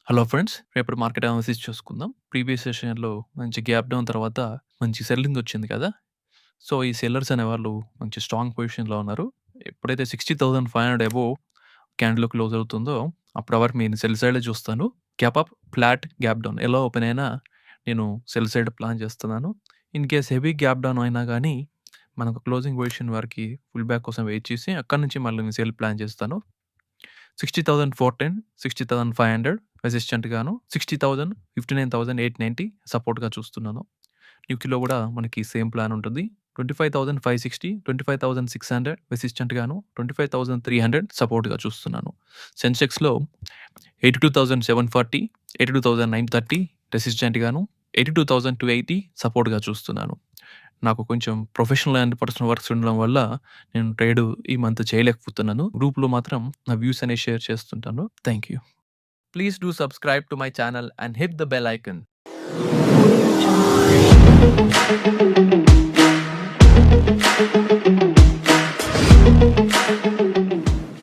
Hello friends. రేపటి market analysis చూసుకుందాం. Previous సెషన్‌లో మంచి గ్యాప్ డౌన్ తర్వాత మంచి సెల్లింగ్ వచ్చింది కదా! సో, ఈ సెల్లర్స్ అనేవాళ్ళు మంచి స్ట్రాంగ్ పొజిషన్‌లో ఉన్నారు. ఎప్పుడైతే 60,500 అబోవ్ క్యాండిల్ క్లోజ్ అవుతుందో అప్పటి వరకు నేను సెల్ సైడే చూస్తాను. Gap up, flat, gap down ఎలా ఓపెన్ అయినా నేను సెల్ సైడ్ ప్లాన్ చేస్తున్నాను. In case heavy gap down అయినా గానీ మనకు క్లోజింగ్ పొజిషన్ వరకి ఫుల్ బ్యాక్ కోసం వెయిట్ చేసి అక్కడి నుంచి మళ్ళీ నేను సెల్ ప్లాన్ చేస్తాను. 60,410, 60,500 రెసిస్టెంట్ గాను, 60,000, 59,890 సపోర్ట్‌గా చూస్తున్నాను. నిఫ్టీలో కూడా మనకి సేమ్ ప్లాన్ ఉంటుంది. 25,560, 25,600 రెసిస్టెంట్ గాను, 25,300 సపోర్ట్‌గా చూస్తున్నాను. సెన్సెక్స్‌లో 82,740, 82,930 రెసిస్టెంట్ గాను, 82,280 సపోర్ట్‌గా చూస్తున్నాను. నాకు కొంచెం ప్రొఫెషనల్ అండ్ పర్సనల్ వర్క్స్ ఉండడం వల్ల నేను ట్రేడ్ ఈ మంత్ చేయలేకపోతున్నాను. గ్రూప్‌లో మాత్రం నా వ్యూస్ అనేవి షేర్ చేస్తుంటాను. Thank you. Please do subscribe to my channel and hit the bell icon.